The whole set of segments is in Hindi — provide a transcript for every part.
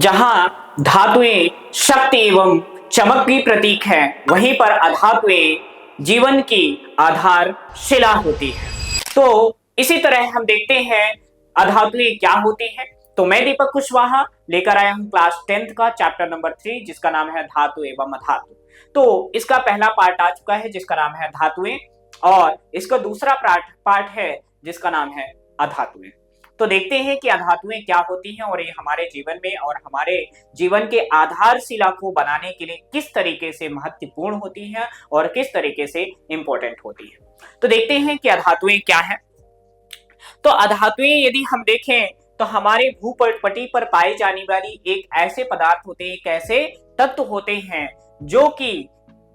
जहां धातुएं शक्ति एवं चमक की प्रतीक है, वहीं पर अधातुएं जीवन की आधारशिला होती है। तो इसी तरह हम देखते हैं अधातुएं क्या होती हैं। तो मैं दीपक कुशवाहा लेकर आया हूं क्लास 10th का चैप्टर नंबर 3, जिसका नाम है धातु एवं अधातु। तो इसका पहला पार्ट आ चुका है जिसका नाम है धातुएं, और इसका दूसरा पार्ट है जिसका नाम है अधातुएं। तो देखते हैं कि अधातुएं क्या होती हैं और ये हमारे जीवन में और हमारे जीवन के आधारशिला को बनाने के लिए किस तरीके से महत्वपूर्ण होती हैं और किस तरीके से इंपॉर्टेंट होती है। तो देखते हैं कि अधातुएं क्या है। तो अधातुएं यदि हम देखें तो हमारे भूपटपटी पर पाई जाने वाली एक ऐसे पदार्थ होते हैं, एक ऐसे तत्व होते हैं जो कि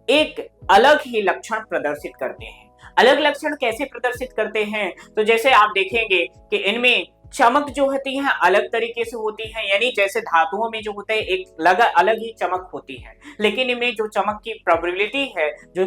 एक अलग ही लक्षण प्रदर्शित करते हैं। अलग लक्षण कैसे प्रदर्शित करते हैं? तो जैसे आप देखेंगे कि इनमें चमक जो होती है अलग तरीके से होती है, यानी जैसे धातुओं में जो होता है एक अलग ही चमक होती है, लेकिन इनमें जो चमक की प्रोबेबिलिटी है, जो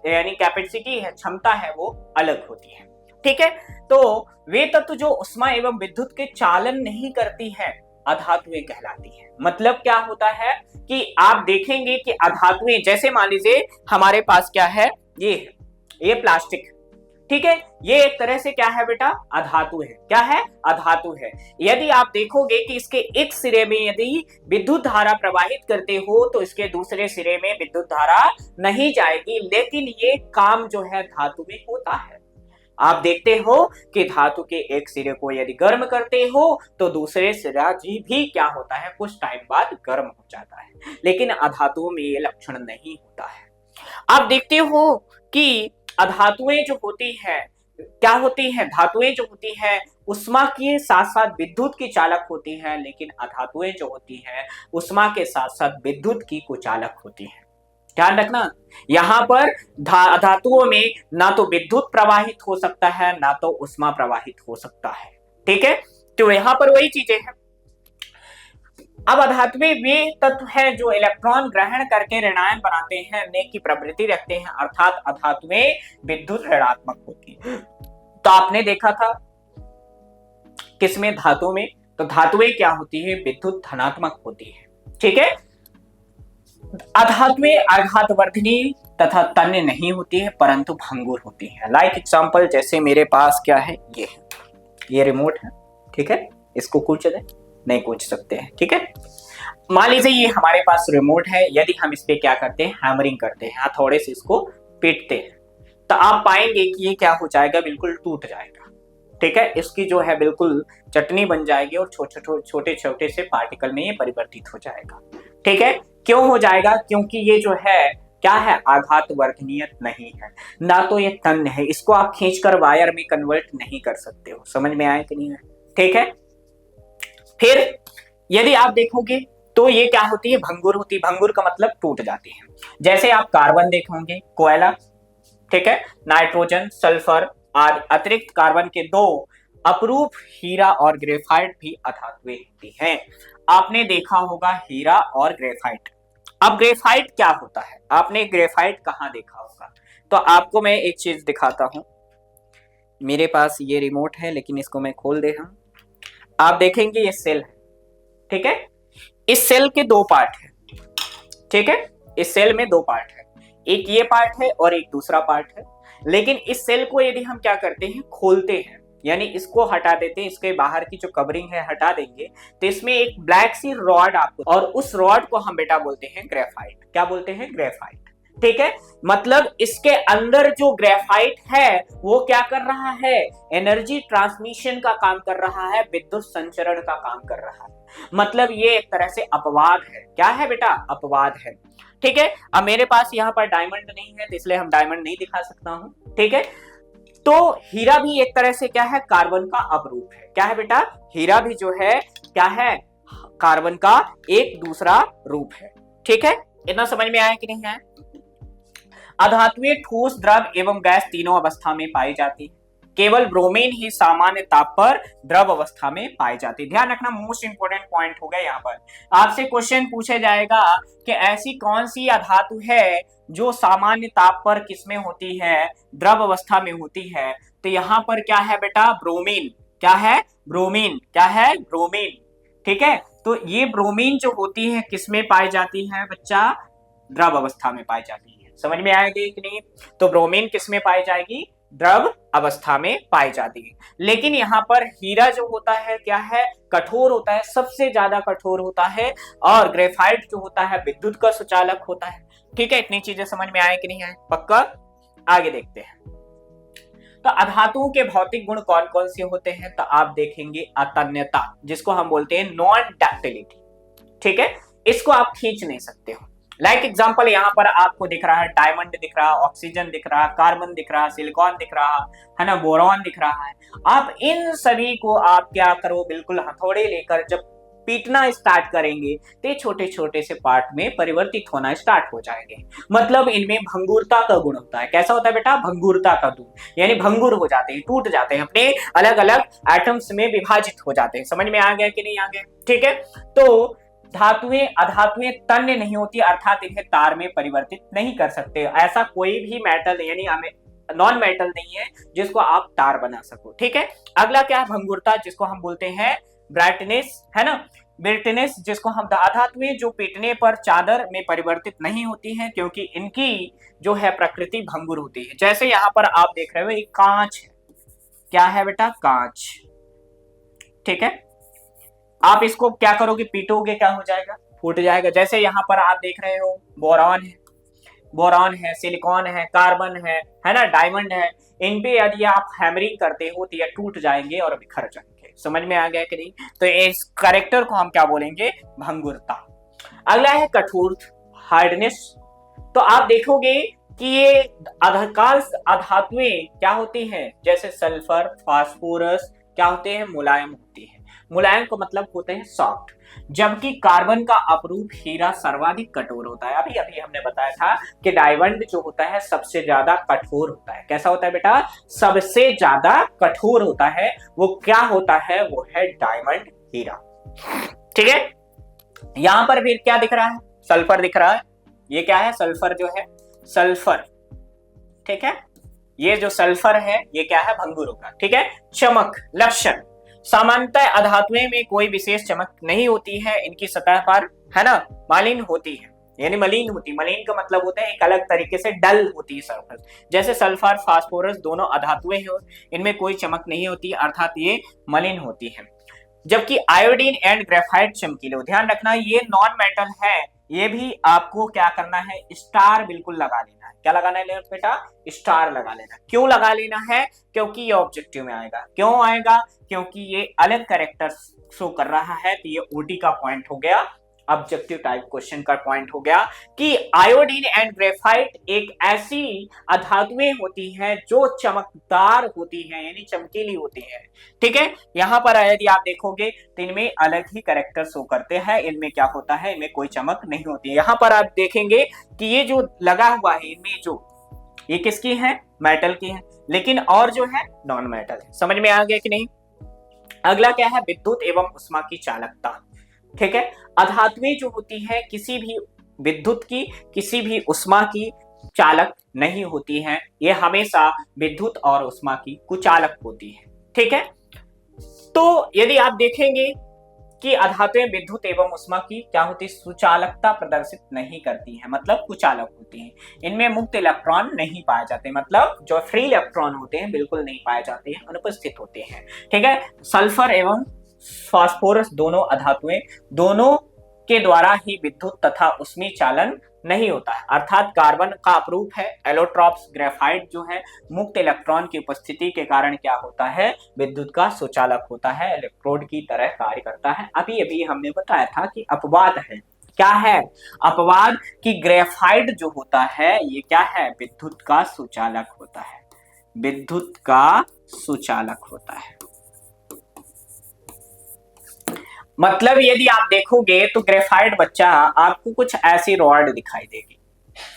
यानी कैपेसिटी है, क्षमता है, वो अलग होती है। ठीक है, तो वे तत्व जो उष्मा एवं विद्युत के चालन नहीं करती है अधातुएं कहलाती है। मतलब क्या होता है कि आप देखेंगे कि अधातुएं, जैसे मान लीजिए हमारे पास क्या है, ये प्लास्टिक, ठीक है, ये एक तरह से क्या है बेटा, अधातु है। क्या है? अधातु है। यदि आप देखोगे कि इसके एक सिरे में यदि विद्युत धारा प्रवाहित करते हो तो इसके दूसरे सिरे में विद्युत धारा नहीं जाएगी, लेकिन ये काम जो है धातु में होता है। आप देखते हो कि धातु के एक सिरे को यदि गर्म करते हो तो दूसरे सिरा भी क्या होता है, कुछ टाइम बाद गर्म हो जाता है, लेकिन अधातुओं में ये लक्षण नहीं होता है। आप देखते हो कि अधातुएं जो होती है क्या होती है, धातुएं जो होती है उष्मा के साथ साथ विद्युत की चालक होती है, लेकिन अधातुएं जो होती है उष्मा के साथ साथ विद्युत की कुचालक होती है। ध्यान रखना, यहाँ पर धातुओं में ना तो विद्युत प्रवाहित हो सकता है ना तो उष्मा प्रवाहित हो सकता है। ठीक है, तो यहाँ पर वही चीजें हैं। अब अधातुएं वे तत्व है जो इलेक्ट्रॉन ग्रहण करके ऋणायन बनाते हैं, ने की प्रवृत्ति रखते हैं, अर्थात अधातुएं विद्युत ऋणात्मक होती है। तो आपने देखा था किसमें, धातु में, तो धातुएं क्या होती है, विद्युत धनात्मक होती है। ठीक है, अधातुएं आघातवर्धिनी तथा तन्य नहीं होती है परंतु भंगुर होती है। लाइक एग्जांपल, जैसे मेरे पास क्या है, ये रिमोट है, ठीक है, इसको कूच दे, नहीं कूच सकते हैं। ठीक है, मान लीजिए ये हमारे पास रिमोट है, यदि हम इस पे क्या करते हैं, हैमरिंग करते हैं, हथौड़े से इसको पीटते हैं, तो आप पाएंगे कि ये क्या हो जाएगा, बिल्कुल टूट जाएगा। ठीक है, इसकी जो है बिल्कुल चटनी बन जाएगी और छोटे छोटे से पार्टिकल में ये परिवर्तित हो जाएगा। ठीक है, क्यों हो जाएगा? क्योंकि ये जो है क्या है, आघातवर्धनीय नहीं है, ना तो ये तन्य है, इसको आप खींचकर वायर में कन्वर्ट नहीं कर सकते हो। समझ में आया कि नहीं है? ठीक है, फिर यदि आप देखोगे तो ये क्या होती है, भंगुर होती है। भंगुर का मतलब टूट जाती है। जैसे आप कार्बन देखोगे, कोयला, ठीक है, नाइट्रोजन, सल्फर आदि अतिरिक्त कार्बन के दो अपरूप हीरा और ग्रेफाइट भी अधातुएं होती हैं। आपने देखा होगा हीरा और ग्रेफाइट। अब ग्रेफाइट क्या होता है, आपने ग्रेफाइट कहाँ देखा होगा? तो आपको मैं एक चीज दिखाता हूं। मेरे पास ये रिमोट है, लेकिन इसको मैं खोल दे रहा हूं। आप देखेंगे ये सेल है, ठीक है, इस सेल के दो पार्ट है। ठीक है, इस सेल में दो पार्ट है, एक ये पार्ट है और एक दूसरा पार्ट है। लेकिन इस सेल को यदि हम क्या करते हैं, खोलते हैं, यानी इसको हटा देते हैं, इसके बाहर की जो कवरिंग है हटा देंगे, तो इसमें एक ब्लैक सी रॉड आपको, और उस रॉड को हम बेटा बोलते हैं ग्रेफाइट। क्या बोलते हैं? ग्रेफाइट। ठीक है, मतलब इसके अंदर जो ग्रेफाइट है वो क्या कर रहा है, एनर्जी ट्रांसमिशन का काम कर रहा है, विद्युत संचरण का काम कर रहा है। मतलब ये एक तरह से अपवाद है। क्या है बेटा? अपवाद है। ठीक है, अब मेरे पास यहाँ पर डायमंड नहीं है तो इसलिए हम डायमंड नहीं दिखा सकता हूं। ठीक है, तो हीरा भी एक तरह से क्या है, कार्बन का अपरूप है। क्या है बेटा? हीरा भी जो है क्या है, कार्बन का एक दूसरा रूप है। ठीक है, इतना समझ में आया कि नहीं आया? अधातुएं ठोस, द्रव एवं गैस तीनों अवस्था में पाई जाती है। केवल ब्रोमीन ही सामान्य ताप पर द्रव अवस्था में पाई जाती है। ध्यान रखना, मोस्ट इंपोर्टेंट पॉइंट हो गया। यहाँ पर आपसे क्वेश्चन पूछा जाएगा कि ऐसी कौन सी अधातु है जो सामान्य ताप पर किसमें होती है, द्रव अवस्था में होती है। तो यहाँ पर क्या है बेटा, ब्रोमीन। क्या है? ब्रोमीन। क्या है? ब्रोमीन। ठीक है। तो ये ब्रोमीन जो होती है किसमें पाई जाती है बच्चा? द्रव अवस्था में पाई जाती है। समझ में आएगी कि नहीं? तो ब्रोमीन किसमें पाई जाएगी? द्रव अवस्था में पाई जाती है। लेकिन यहाँ पर हीरा जो होता है क्या है? कठोर होता है, सबसे ज्यादा कठोर होता है। और ग्रेफाइट जो होता है विद्युत का सुचालक होता है। ठीक है, इतनी चीजें समझ में आए कि नहीं आए? पक्का? आगे देखते हैं। तो अधातुओं के भौतिक गुण कौन कौन से होते हैं? तो आप देखेंगे अतन्यता, जिसको हम बोलते हैं नॉन डक्टिलिटी। ठीक है, इसको आप खींच नहीं सकते हो। लाइक एग्जांपल यहाँ पर आपको दिख रहा है डायमंड दिख रहा, ऑक्सीजन दिख रहा, कार्बन दिख रहा, सिलिकॉन दिख रहा है ना, बोरॉन दिख रहा है। आप इन सभी को आप क्या करो, बिल्कुल हथौड़े लेकर जब पीटना स्टार्ट करेंगे तो ये छोटे छोटे से पार्ट में परिवर्तित होना स्टार्ट हो जाएंगे। मतलब इनमें भंगुरता का गुण होता है। कैसा होता है बेटा? भंगुरता का गुण, यानी भंगुर हो जाते हैं, टूट जाते हैं, अपने अलग अलग एटम्स में विभाजित हो जाते हैं। समझ में आ गया कि नहीं आ गया? ठीक है। तो धातुएं अधातुएं तन्य नहीं होती, अर्थात इन्हें तार में परिवर्तित नहीं कर सकते। ऐसा कोई भी मेटल यानी हमें नॉन मेटल नहीं है जिसको आप तार बना सको। ठीक है। अगला क्या है? भंगुरता, जिसको हम बोलते हैं ब्राइटनेस, है ना, ब्रिटनेस, जिसको हम धातुएं जो पीटने पर चादर में परिवर्तित नहीं होती हैं क्योंकि इनकी जो है प्रकृति भंगुर होती है। जैसे यहाँ पर आप देख रहे हो एक कांच है। क्या है बेटा? कांच। ठीक है, आप इसको क्या करोगे? पीटोगे, क्या हो जाएगा? फूट जाएगा। जैसे यहाँ पर आप देख रहे हो बोरॉन है, बोरॉन है, सिलिकॉन है, कार्बन है ना, डायमंड है। इन पे यदि आप हैमरिंग करते हो तो ये टूट जाएंगे और बिखर जाएंगे। समझ में आ गया कि नहीं? तो इस कैरेक्टर को हम क्या बोलेंगे? भंगुरता। अगला है कठोर, हार्डनेस। तो आप देखोगे कि ये अधिकांश अधातुएं क्या होती हैं? जैसे सल्फर, फास्फोरस क्या होते हैं? मुलायम होती है। मुलायम का मतलब होते हैं सॉफ्ट। जबकि कार्बन का अपरूप हीरा सर्वाधिक कठोर होता है। अभी अभी हमने बताया था कि डायमंड जो होता है सबसे ज्यादा कठोर होता है। कैसा होता है बेटा? सबसे ज्यादा कठोर होता है। वो क्या होता है? वो है डायमंड हीरा। ठीक है। यहां पर भी क्या दिख रहा है? सल्फर दिख रहा है। ये क्या है? सल्फर जो है, सल्फर। ठीक है, ये जो सल्फर है ये क्या है? भंगुर होगा। ठीक है। चमक, लक्षण, सामान्यतः अधातुएं में कोई विशेष चमक नहीं होती है। इनकी सतह पर, है ना, मलिन होती है, यानी मलिन होती। मलिन का मतलब होता है एक अलग तरीके से डल होती है सरफेस। जैसे सल्फर, फास्फोरस दोनों अधातुएं हैं, इनमें कोई चमक नहीं होती, अर्थात ये मलिन होती है। जबकि आयोडीन एंड ग्रेफाइट चमकीले। ध्यान रखना ये नॉन मेटल है, ये भी आपको क्या करना है? स्टार बिल्कुल लगा लेना है। क्या लगाना है बेटा? स्टार लगा लेना। क्यों लगा लेना है? क्योंकि ये ऑब्जेक्टिव में आएगा। क्यों आएगा? क्योंकि ये अलग कैरेक्टर शो कर रहा है, तो ये ओटी का पॉइंट हो गया, ऑब्जेक्टिव टाइप क्वेश्चन का पॉइंट हो गया कि आयोडीन एंड ग्रेफाइट एक ऐसी अधातुएं होती हैं जो चमकदार होती हैं, यानी चमकीली होती हैं। ठीक है। यहां पर यदि आप देखोगे तो इनमें अलग ही कैरेक्टर शो करते हैं। इनमें क्या होता है? इनमें कोई चमक नहीं होती है। यहां पर आप देखेंगे कि ये जो लगा हुआ है इनमें जो, ये किसकी है? मेटल की है, लेकिन और जो है नॉन मेटल है। समझ में आ गया कि नहीं? अगला क्या है? विद्युत एवं उष्मा की चालकता। ठीक है। अधातुएं जो होती है किसी भी विद्युत की, किसी भी उष्मा की चालक नहीं होती हैं। ये हमेशा विद्युत और उष्मा की कुचालक होती है। ठीक है। तो यदि आप देखेंगे कि अधातुएं विद्युत एवं उष्मा की क्या होती है? सुचालकता प्रदर्शित नहीं करती हैं, मतलब कुचालक होती हैं। इनमें मुक्त इलेक्ट्रॉन नहीं पाए जाते, मतलब जो फ्री इलेक्ट्रॉन होते हैं बिल्कुल नहीं पाए जाते हैं, अनुपस्थित होते हैं। ठीक है। सल्फर एवं फास्फोरस दोनों अधातुएं, दोनों के द्वारा ही विद्युत तथा उष्मी चालन नहीं होता है। अर्थात कार्बन का अपरूप है एलोट्रॉप्स। ग्रेफाइट जो है मुक्त इलेक्ट्रॉन की उपस्थिति के कारण क्या होता है? विद्युत का सुचालक होता है, इलेक्ट्रोड की तरह कार्य करता है। अभी अभी हमने बताया था कि अपवाद है। क्या है अपवाद? कि ग्रेफाइट जो होता है ये क्या है? विद्युत का सुचालक होता है, विद्युत का सुचालक होता है। मतलब यदि आप देखोगे तो ग्रेफाइट बच्चा आपको कुछ ऐसी रॉड दिखाई देगी,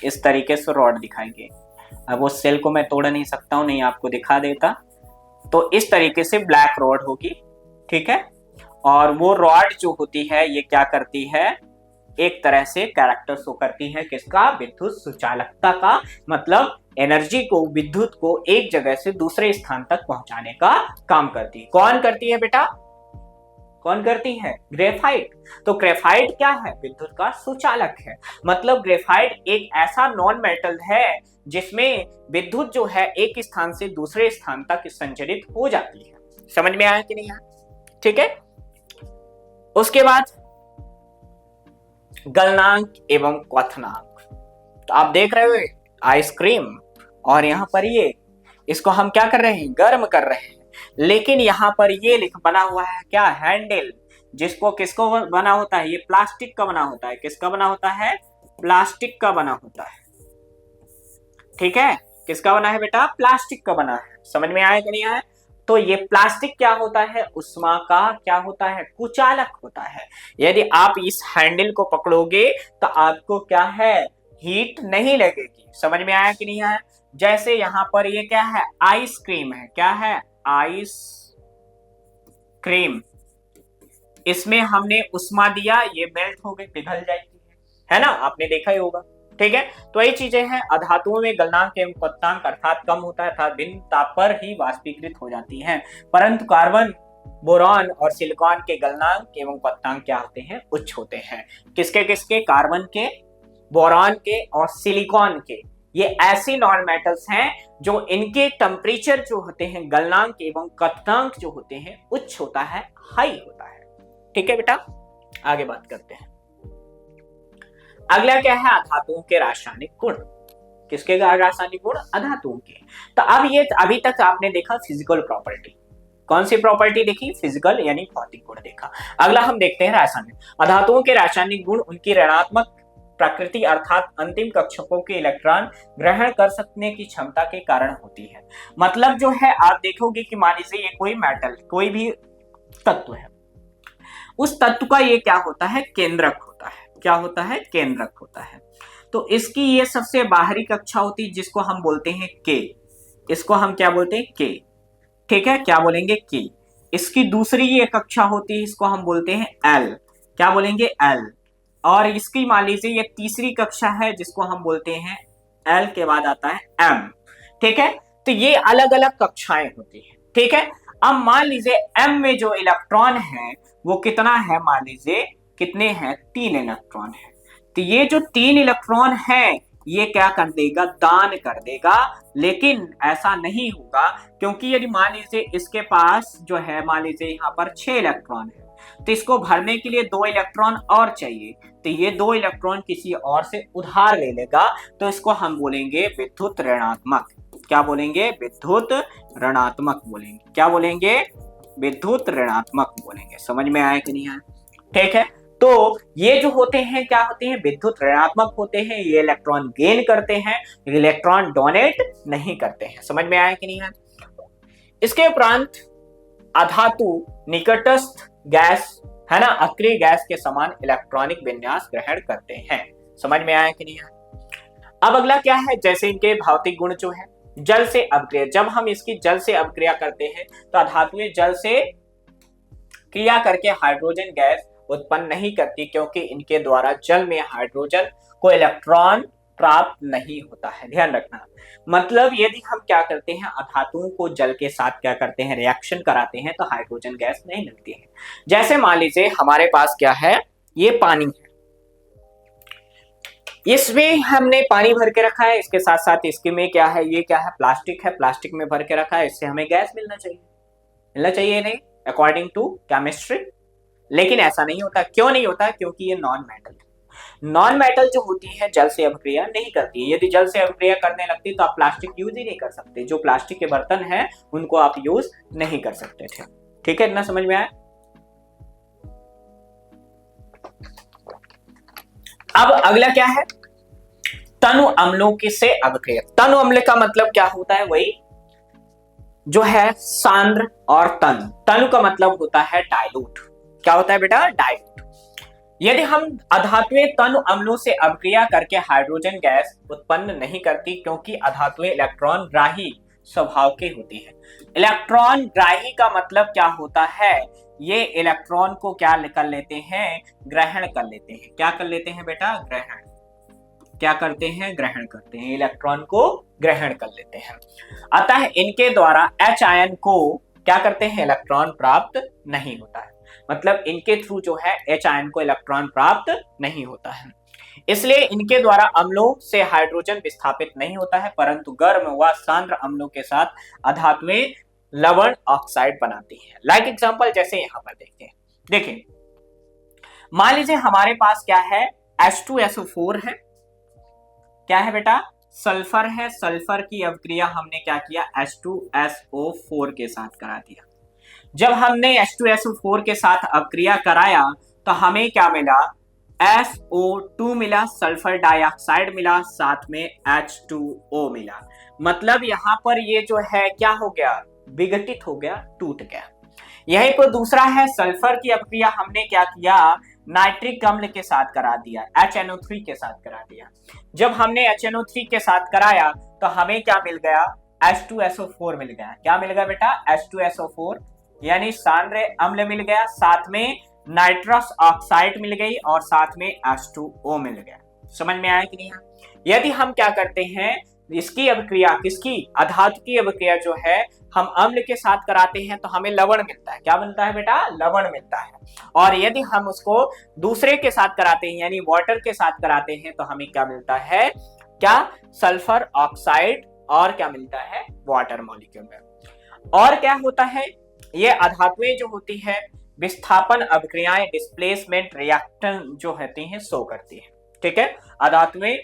इस तरीके से रॉड दिखाएंगे। अब वो सेल को मैं तोड़ नहीं सकता हूं, नहीं आपको दिखा देता। तो इस तरीके से ब्लैक रॉड होगी। ठीक है। और वो रॉड जो होती है ये क्या करती है? एक तरह से कैरेक्टर शो करती है किसका? विद्युत सुचालकता का। मतलब एनर्जी को, विद्युत को एक जगह से दूसरे स्थान तक पहुंचाने का काम करती है। कौन करती है बेटा? कौन करती है? ग्रेफाइट। तो ग्रेफाइट क्या है? विद्युत का सुचालक है। मतलब ग्रेफाइट एक ऐसा नॉन मेटल है जिसमें विद्युत जो है एक स्थान से दूसरे स्थान तक संचरित हो जाती है। समझ में आया कि नहीं आया? ठीक है। उसके बाद गलनांक एवं क्वथनांक। तो आप देख रहे हो आइसक्रीम, और यहां पर ये इसको हम क्या कर रहे हैं? गर्म कर रहे हैं। लेकिन यहां पर ये बना हुआ है क्या? हैंडल, जिसको किसको बना होता है? ये प्लास्टिक का बना होता है। किसका बना होता है? प्लास्टिक का बना होता है। ठीक है, किसका बना है बेटा? प्लास्टिक का बना है। समझ में आया कि नहीं आया? तो ये प्लास्टिक क्या होता है? उष्मा का क्या होता है? कुचालक होता है। यदि आप इस हैंडल को पकड़ोगे तो आपको क्या है? हीट नहीं लगेगी। समझ में आया कि नहीं आया? जैसे यहां पर ये क्या है? आइसक्रीम है। क्या है? Ice cream. इसमें हमने उष्मा दिया, ये मेल्ट हो गई, पिघल जाएगी, है ना? आपने देखा ही होगा। ठीक है, तो यही चीजें हैं। अधातुओं में गलनांक एवं क्वथनांक अर्थात कम होता है, अर्थात भिन्न ताप पर ही वाष्पीकृत हो जाती हैं। परंतु कार्बन, बोरॉन और सिलिकॉन के गलनांक एवं क्वथनांक क्या होते हैं? उच्च होते हैं। किसके किसके? कार्बन के, बोरॉन के और सिलिकॉन के। ये ऐसी नॉन मेटल्स हैं जो इनके टेम्परेचर जो होते हैं, गलनांक एवं क्वथनांक जो होते हैं, उच्च होता है, हाई होता है। ठीक है बेटा, आगे बात करते हैं। अगला क्या है? अधातुओं के रासायनिक गुण। किसके रासायनिक गुण? अधातुओं के। तो अब ये अभी तक आपने देखा फिजिकल प्रॉपर्टी। कौन सी प्रॉपर्टी देखी? फिजिकल यानी भौतिक गुण देखा। अगला हम देखते हैं रासायनिक। अधातुओं के रासायनिक गुण उनकी ऋणात्मक प्रकृति अर्थात अंतिम कक्षकों के इलेक्ट्रॉन ग्रहण कर सकने की क्षमता के कारण होती है। मतलब जो है, आप देखोगे कि मान लीजिए ये कोई मेटल, कोई भी तत्व है, उस तत्व का ये क्या होता है? केंद्रक होता है। क्या होता है? केंद्रक होता है। तो इसकी ये सबसे बाहरी कक्षा होती है जिसको हम बोलते हैं के। इसको हम क्या बोलते हैं? के। ठीक है, क्या बोलेंगे? के। इसकी दूसरी ये कक्षा होती है, इसको हम बोलते हैं एल। क्या बोलेंगे? एल। और इसकी मान लीजिए ये तीसरी कक्षा है जिसको हम बोलते हैं, एल के बाद आता है एम। ठीक है, तो ये अलग अलग कक्षाएं होती है। ठीक है, अब मान लीजिए एम में जो इलेक्ट्रॉन है वो कितना है? मान लीजिए कितने हैं? 3 इलेक्ट्रॉन है। तो ये जो 3 इलेक्ट्रॉन है ये क्या कर देगा? दान कर देगा। लेकिन ऐसा नहीं होगा, क्योंकि यदि मान लीजिए इसके पास जो है, मान लीजिए यहाँ पर 6 इलेक्ट्रॉन है, तो इसको भरने के लिए 2 इलेक्ट्रॉन और चाहिए। तो ये 2 इलेक्ट्रॉन किसी और से उधार ले लेगा, तो इसको हम बोलेंगे विद्युत ऋणात्मक। क्या बोलेंगे? विद्युत ऋणात्मक बोलेंगे। क्या बोलेंगे? विद्युत ऋणात्मक बोलेंगे। समझ में आया कि नहीं आया? ठीक है, तो ये जो होते हैं क्या होते हैं? विद्युत ऋणात्मक होते हैं। ये इलेक्ट्रॉन गेन करते हैं, इलेक्ट्रॉन डोनेट नहीं करते हैं। समझ में आया कि नहीं आया? इसके उपरांत अधातु निकटस्थ गैस, है ना, अक्रिय गैस के समान इलेक्ट्रॉनिक विन्यास ग्रहण करते हैं। समझ में आया कि नहीं आया? अब अगला क्या है? जैसे इनके भौतिक गुण जो है, जल से अपक्रिया। जब हम इसकी जल से अपक्रिया करते हैं तो अधातुएं जल से क्रिया करके हाइड्रोजन गैस उत्पन्न नहीं करती, क्योंकि इनके द्वारा जल में हाइड्रोजन को इलेक्ट्रॉन प्राप्त नहीं होता है। ध्यान रखना। मतलब यदि हम क्या करते हैं, अधातुओं को जल के साथ क्या करते हैं? रिएक्शन कराते हैं, तो हाइड्रोजन गैस नहीं मिलती है। जैसे मान लीजिए हमारे पास क्या है? ये पानी है, इसमें हमने पानी भर के रखा है, इसके साथ साथ इसके में क्या है? ये क्या है? प्लास्टिक है, प्लास्टिक में भर के रखा है, इससे हमें गैस मिलना चाहिए नहीं, अकॉर्डिंग टू केमिस्ट्री। लेकिन ऐसा नहीं होता। क्यों नहीं होता? क्योंकि ये नॉन मेटल है। नॉन मेटल जो होती है जल से अभिक्रिया नहीं करती है। यदि जल से अभिक्रिया करने लगती तो आप प्लास्टिक यूज ही नहीं कर सकते। जो प्लास्टिक के बर्तन हैं उनको आप यूज नहीं कर सकते थे। ठीक है, इतना समझ में आया? अब अगला क्या है? तनु अम्लों की से अभिक्रिया। तनु अम्ल का मतलब क्या होता है? वही जो है सांद्र और तनु। तनु का मतलब होता है डाइल्यूट। क्या होता है बेटा? डाइल्यूट। यदि हम अधातुएं तनु अम्लों से अभिक्रिया करके हाइड्रोजन गैस उत्पन्न नहीं करती, क्योंकि अधातुएं इलेक्ट्रॉन ग्राही स्वभाव की होती है। इलेक्ट्रॉन ग्राही का मतलब क्या होता है? ये इलेक्ट्रॉन को क्या कर लेते हैं? ग्रहण कर लेते हैं। क्या कर लेते हैं बेटा? ग्रहण। क्या करते हैं? ग्रहण करते हैं, इलेक्ट्रॉन को ग्रहण कर लेते हैं। अतः इनके द्वारा H आयन को क्या करते हैं? इलेक्ट्रॉन प्राप्त नहीं होता है। मतलब इनके थ्रू जो है H आयन को इलेक्ट्रॉन प्राप्त नहीं होता है, इसलिए इनके द्वारा अम्लों से हाइड्रोजन विस्थापित नहीं होता है, परंतु गर्म व सांद्र अम्लों के साथ अधातुएं लवण ऑक्साइड बनाती हैं। लाइक एग्जांपल जैसे यहां पर देखते हैं, देखिए मान लीजिए हमारे पास क्या है, H2SO4 है, क्या है बेटा, सल्फर है, सल्फर की अवक्रिया हमने क्या किया, H2SO4 के साथ करा दिया। जब हमने H2SO4 के साथ अवक्रिया कराया तो हमें क्या मिला, SO2 मिला, सल्फर डाइऑक्साइड मिला, साथ में H2O मिला। मतलब यहां पर ये जो है क्या हो गया, विघटित हो गया, टूट गया। यहीं पर दूसरा है, सल्फर की अवक्रिया हमने क्या किया, नाइट्रिक अम्ल के साथ करा दिया, HNO3 के साथ करा दिया। जब हमने HNO3 के साथ कराया तो हमें क्या मिल गया, H2SO4 मिल गया। क्या मिल गया बेटा, H2SO4 यानी सांद्र अम्ल मिल गया, साथ में नाइट्रस ऑक्साइड मिल गई और साथ में H2O मिल गया। समझ में आया कि नहीं? यदि हम क्या करते हैं, इसकी अभिक्रिया, किसकी, अधातु की अभिक्रिया जो है हम अम्ल के साथ कराते हैं तो हमें लवण मिलता है। क्या मिलता है बेटा, लवण मिलता है। और यदि हम उसको दूसरे के साथ कराते हैं यानी वाटर के साथ कराते हैं तो हमें क्या मिलता है, क्या, सल्फर ऑक्साइड और क्या मिलता है, वाटर मॉलिक्यूल में। और क्या होता है, ये अधातुएं जो होती है विस्थापन अभिक्रियाएं, डिस्प्लेसमेंट रिएक्शन जो होती हैं सो करती है। ठीक है, अधातुएं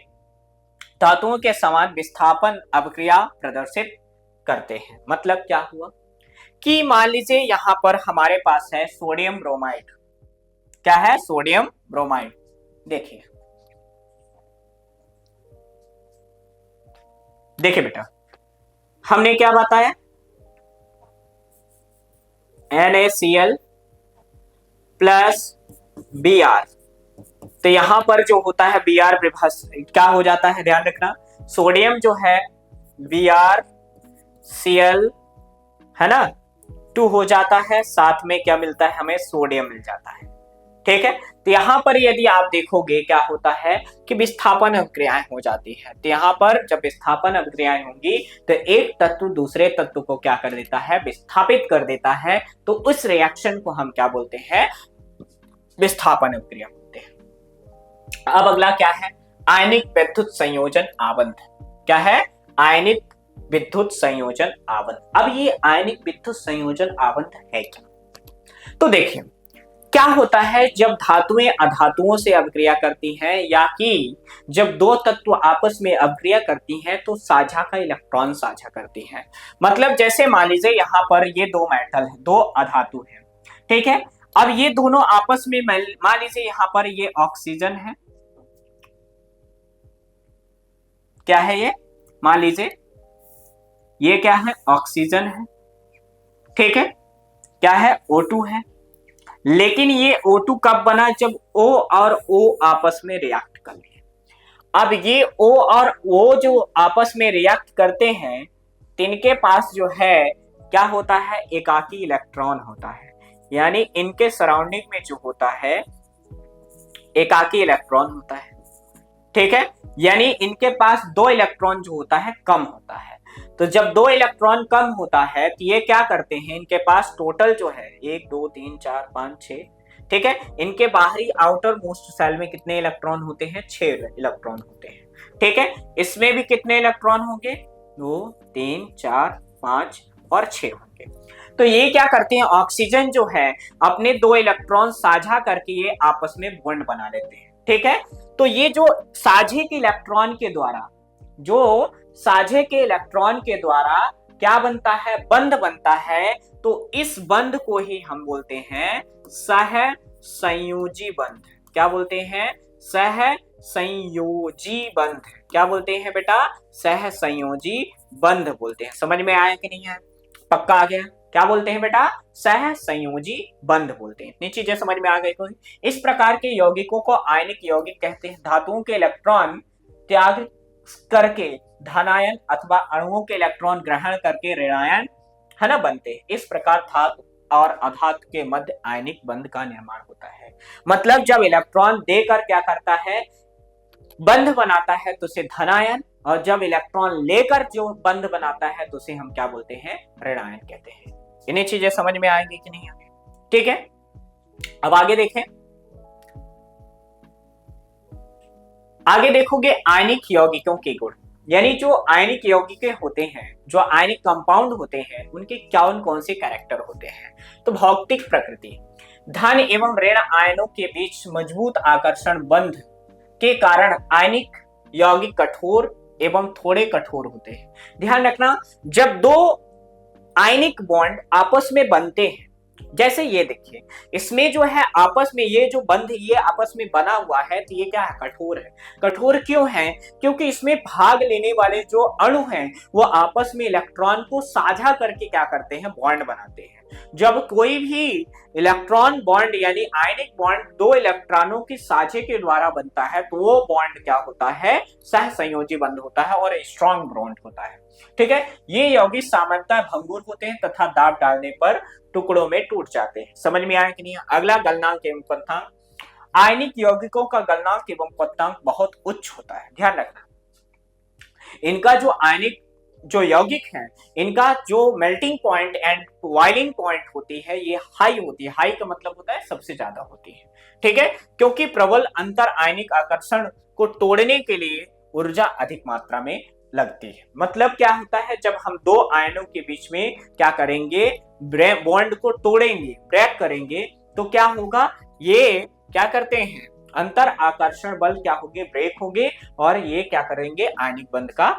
धातुओं के समान विस्थापन अभिक्रिया प्रदर्शित करते हैं। मतलब क्या हुआ कि मान लीजिए यहां पर हमारे पास है सोडियम ब्रोमाइड। क्या है, सोडियम ब्रोमाइड। देखिए देखिए बेटा, हमने क्या बताया, NaCl प्लस Br। तो यहां पर जो होता है Br क्या हो जाता है, ध्यान रखना, सोडियम जो है BrCl है ना 2 हो जाता है, साथ में क्या मिलता है हमें, सोडियम मिल जाता है। ठीक है, तो यहां पर यदि आप देखोगे क्या होता है कि विस्थापन अभिक्रियाएं हो जाती है। तो यहां पर जब विस्थापन अभिक्रियाएं होंगी तो एक तत्व दूसरे तत्व को क्या कर देता है, विस्थापित कर देता है। तो उस रिएक्शन को हम क्या बोलते हैं, विस्थापन अभिक्रिया बोलते हैं। अब अगला क्या है, आयनिक विद्युत संयोजन आवंत। क्या है, आयनिक विद्युत संयोजन आवंत। अब ये आयनिक विद्युत संयोजन आवंत है क्या, तो देखिए क्या होता है, जब धातुएं अधातुओं से अभिक्रिया करती हैं या कि जब दो तत्व आपस में अभिक्रिया करती हैं तो साझा का इलेक्ट्रॉन साझा करती हैं। मतलब जैसे मान लीजिए यहां पर ये दो मेटल है, दो अधातु है, ठीक है। अब ये दोनों आपस में मान लीजिए यहां पर ये ऑक्सीजन है, क्या है ये, मान लीजिए ये क्या है, ऑक्सीजन है, ठीक है, क्या है, O2 है। लेकिन ये O2 कब बना, जब O और O आपस में रिएक्ट कर लिए। अब ये O और O जो आपस में रिएक्ट करते हैं, इनके पास जो है क्या होता है, एकाकी इलेक्ट्रॉन होता है। यानी इनके सराउंडिंग में जो होता है एकाकी इलेक्ट्रॉन होता है, ठीक है। यानी इनके पास 2 इलेक्ट्रॉन जो होता है कम होता है। तो जब 2 इलेक्ट्रॉन कम होता है तो ये क्या करते हैं, इनके पास टोटल जो है 1 2 3 4 5 6, ठीक है। इनके बाहरी आउटर मोस्ट सेल में कितने इलेक्ट्रॉन होते हैं, 6 इलेक्ट्रॉन होते हैं, ठीक है। इसमें भी कितने इलेक्ट्रॉन होंगे, 2 3 4 5 और 6 होंगे। तो ये क्या करते हैं, ऑक्सीजन जो है अपने 2 इलेक्ट्रॉन साझा करके ये आपस में बॉन्ड बना लेते हैं, ठीक है। तो ये जो साझे के इलेक्ट्रॉन के द्वारा, जो साझे के इलेक्ट्रॉन के द्वारा क्या बनता है, बंध बनता है। तो इस बंध को ही हम बोलते हैं सह संयोजी बंध। क्या बोलते हैं, सह संयोजी बंध। क्या बोलते हैं बेटा, सह संयोजी बंध बोलते हैं। समझ में आया कि नहीं आया, पक्का आ गया। क्या बोलते हैं बेटा, सह संयोजी बंध बोलते हैं। इतनी चीजें समझ में आ गई कोई। इस प्रकार के यौगिकों को आयनिक यौगिक कहते हैं। धातुओं के इलेक्ट्रॉन त्याग करके धनायन अथवा अणुओं के इलेक्ट्रॉन ग्रहण करके ऋणायन है ना बनते हैं। इस प्रकार धातु और अधातु के मध्य आयनिक बंध का निर्माण होता है। मतलब जब इलेक्ट्रॉन देकर क्या करता है, बंध बनाता है तो उसे धनायन, और जब इलेक्ट्रॉन लेकर जो बंध बनाता है तो उसे हम क्या बोलते हैं, ऋणायन कहते हैं। इन्हीं चीजें समझ में आएंगी कि नहीं आएंगी, ठीक है। अब आगे देखें, आगे देखोगे आयनिक यौगिकों के गुण, यानी जो आयनिक यौगिक होते हैं, जो आयनिक कंपाउंड होते हैं, उनके कौन से कैरेक्टर होते हैं। तो भौतिक प्रकृति, धन एवं ऋण आयनों के बीच मजबूत आकर्षण बंध के कारण आयनिक यौगिक कठोर एवं थोड़े कठोर होते हैं। ध्यान रखना, जब दो आयनिक बॉन्ड आपस में बनते हैं, जैसे ये देखिए, इसमें जो है आपस में ये जो बंध ये आपस में बना हुआ है, तो ये क्या है, कठोर है। कठोर क्यों है? क्योंकि इसमें भाग लेने वाले जो अणु हैं वो आपस में इलेक्ट्रॉन को साझा करके क्या करते हैं, बॉन्ड बनाते हैं। जब कोई भी इलेक्ट्रॉन बॉन्ड यानी आयनिक बॉन्ड दो इलेक्ट्रॉनों की साझे के द्वारा बनता है, तो वो बॉन्ड क्या होता है, सहसंयोजी बंध होता है और स्ट्रॉन्ग बॉन्ड होता है। ठीक है, ये यौगिक सामान्यतः भंगुर होते हैं तथा दाब डालने पर टुकड़ों में टूट जाते हैं। समझ में आया कि नहीं? अगला गलनांक एवं क्वथनांक, आयनिक यौगिकों का गलनांक एवं क्वथनांक बहुत उच्च होता है। ध्यान रखना, इनका जो आयनिक जो यौगिक है, इनका जो melting point and boiling point होती है, ये हाई होती है। हाई का मतलब होता है सबसे ज्यादा होती है। ठीक है, क्योंकि प्रबल अंतर आयनिक आकर्षण को तोड़ने के लिए ऊर्जा अधिक मात्रा में लगती है। मतलब क्या होता है, जब हम दो आयनों के बीच में क्या करेंगे, बॉन्ड को तोड़ेंगे, ब्रेक करेंगे, तो क्या होगा, ये क्या करते हैं, अंतर आकर्षण बल क्या होंगे, ब्रेक होंगे और ये क्या करेंगे, आयनिक बंध का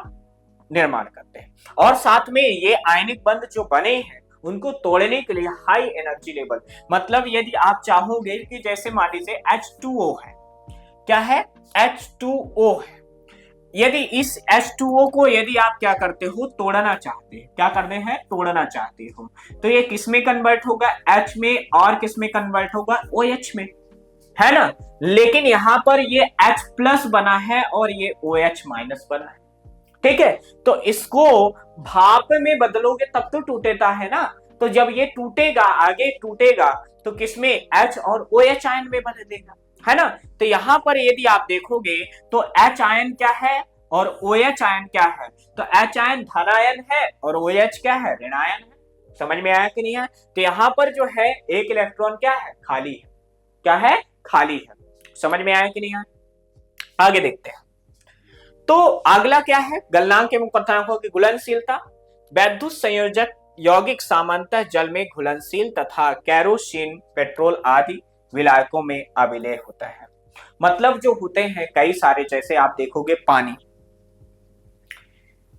निर्माण करते हैं। और साथ में ये आयनिक बंध जो बने हैं उनको तोड़ने के लिए हाई एनर्जी लेवल, मतलब यदि आप चाहोगे कि जैसे मान लीजिए H2O है, क्या है, H2O है, यदि इस H2O को यदि आप क्या करते हो, तोड़ना चाहते हैं, क्या करते हैं, तोड़ना चाहते हो, तो ये किस में कन्वर्ट होगा, H में, और किस में कन्वर्ट होगा, OH में, है ना। लेकिन यहां पर ये H प्लस बना है और ये OH माइनस बना है। ठीक है, तो इसको भाप में बदलोगे तब तो टूटेगा, है ना। तो जब ये टूटेगा, आगे टूटेगा, तो किसमें, H और OH आयन में बदलेगा, है ना। तो यहां पर यदि आप देखोगे तो H आयन क्या है और OH आयन क्या है, तो H आयन धन आयन है और OH क्या है, ऋण आयन है। समझ में आया कि नहीं है? तो यहां पर जो है एक इलेक्ट्रॉन क्या है, खाली है, क्या है, खाली है। समझ में आया कि नहीं है? आगे देखते हैं। तो अगला क्या है, गलनांक एवं क्वथनांकों की घुलनशीलता। वैद्युत संयोजक यौगिक सामान्यतः जल में घुलनशील तथा केरोसिन, पेट्रोल आदि विलायकों में अविलेय होता है। मतलब जो होते हैं कई सारे, जैसे आप देखोगे पानी,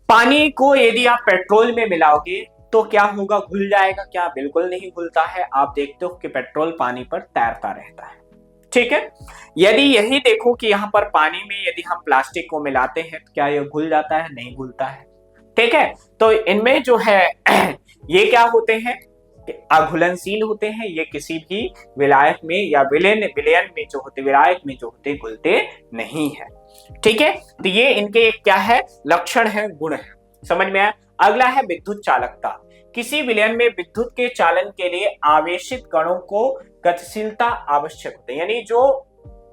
पानी को यदि आप पेट्रोल में मिलाओगे तो क्या होगा, घुल जाएगा क्या, बिल्कुल नहीं घुलता है। आप देखते हो कि पेट्रोल पानी पर तैरता रहता है। ठीक है, यदि यही देखो कि यहाँ पर पानी में यदि हम प्लास्टिक को मिलाते हैं तो क्या ये घुल जाता है, नहीं घुलता है। ठीक है, तो इनमें जो है ये क्या होते हैं, अघुलनशील होते हैं। ये किसी भी विलायक में या विलयन में जो होते, विलायक में जो होते, घुलते नहीं है। ठीक है, तो ये इनके क्या है, लक्षण है, गुण है। समझ में आया? अगला है विद्युत चालकता। किसी विलयन में विद्युत के चालन के लिए आवेशित कणों को गतिशीलता आवश्यक होती है, यानी जो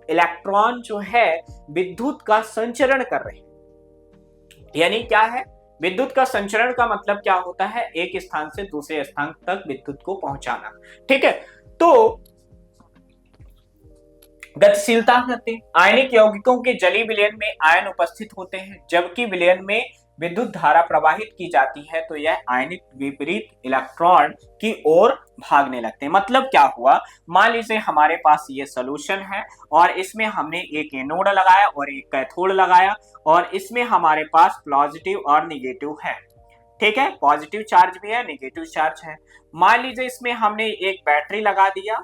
इलेक्ट्रॉन जो है विद्युत का संचरण कर रहे हैं। यानी क्या है, विद्युत का संचरण का मतलब क्या होता है, एक स्थान से दूसरे स्थान तक विद्युत को पहुंचाना। ठीक है, तो गतिशीलता कहते हैं। आयनिक यौगिकों के जलीय विलयन में आयन उपस्थित होते हैं, जबकि विलयन में विद्युत धारा प्रवाहित की जाती है तो यह आयनिक विपरीत इलेक्ट्रॉन की ओर भागने लगते हैं। मतलब क्या हुआ, मान लीजिए हमारे पास ये सॉल्यूशन है और इसमें हमने एक एनोड लगाया और एक कैथोड लगाया और इसमें हमारे पास पॉजिटिव और निगेटिव है। ठीक है, पॉजिटिव चार्ज भी है, निगेटिव चार्ज है। मान लीजिए इसमें हमने एक बैटरी लगा दिया,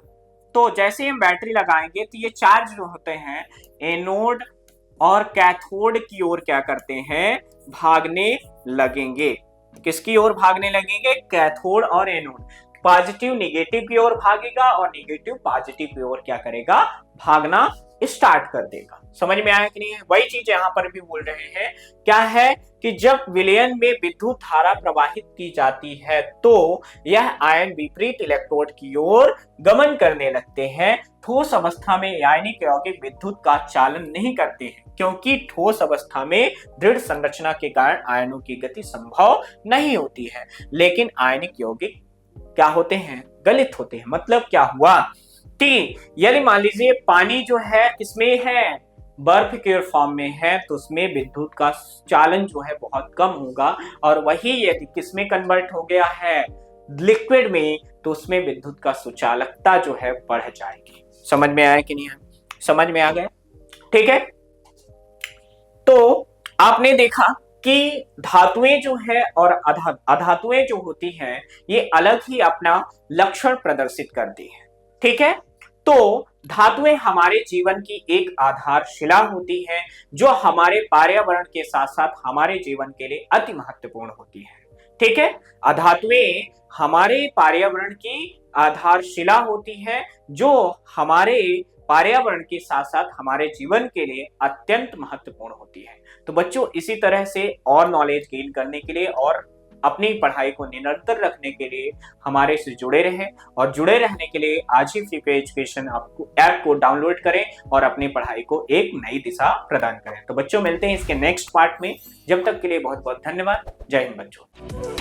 तो जैसे हम बैटरी लगाएंगे तो ये चार्ज जो होते हैं एनोड और कैथोड की ओर क्या करते हैं, भागने लगेंगे। किसकी ओर भागने लगेंगे, कैथोड और एनोड। पॉजिटिव निगेटिव की ओर भागेगा और निगेटिव पॉजिटिव की ओर क्या करेगा, भागना स्टार्ट कर देगा। समझ में आया कि नहीं है? वही चीज यहां पर भी बोल रहे हैं, क्या है कि जब विलयन में विद्युत धारा प्रवाहित की जाती है तो यह आयन विपरीत इलेक्ट्रोड की ओर गमन करने लगते हैं। ठोस अवस्था में आयनिक यौगिक विद्युत का चालन नहीं करते हैं, क्योंकि ठोस अवस्था में दृढ़ संरचना के कारण आयनों की गति संभव नहीं होती है। लेकिन आयनिक यौगिक क्या होते हैं, गलित होते हैं। मतलब क्या हुआ तीन, यदि मान लीजिए पानी जो है किसमें है, बर्फ के फॉर्म में है, तो उसमें विद्युत का चालन जो है बहुत कम होगा, और वही यदि किसमें कन्वर्ट हो गया है, लिक्विड में, तो उसमें विद्युत का सुचालकता जो है बढ़ जाएगी। समझ में आया कि नहीं है? समझ में आ गया? ठीक है। तो आपने देखा कि धातुएं जो है और अधातुएं जो होती हैं, ये अलग ही अपना लक्षण प्रदर्शित करती हैं। ठीक है। तो धातुएं हमारे जीवन की एक आधारशिला होती हैं, जो हमारे पर्यावरण के साथ साथ हमारे जीवन के लिए अति महत्वपूर्ण होती हैं। ठीक है। अधातुएं हमारे पर्यावरण की आधारशिला होती हैं, जो हमारे पर्यावरण के साथ साथ हमारे जीवन के लिए अत्यंत महत्वपूर्ण होती है। तो बच्चों, इसी तरह से और नॉलेज गेन करने के लिए और अपनी पढ़ाई को निरंतर रखने के लिए हमारे से जुड़े रहें, और जुड़े रहने के लिए आज ही फ्री पे एजुकेशन ऐप को डाउनलोड करें और अपनी पढ़ाई को एक नई दिशा प्रदान करें। तो बच्चों, मिलते हैं इसके नेक्स्ट पार्ट में। जब तक के लिए बहुत बहुत धन्यवाद। जय हिंद बच्चों।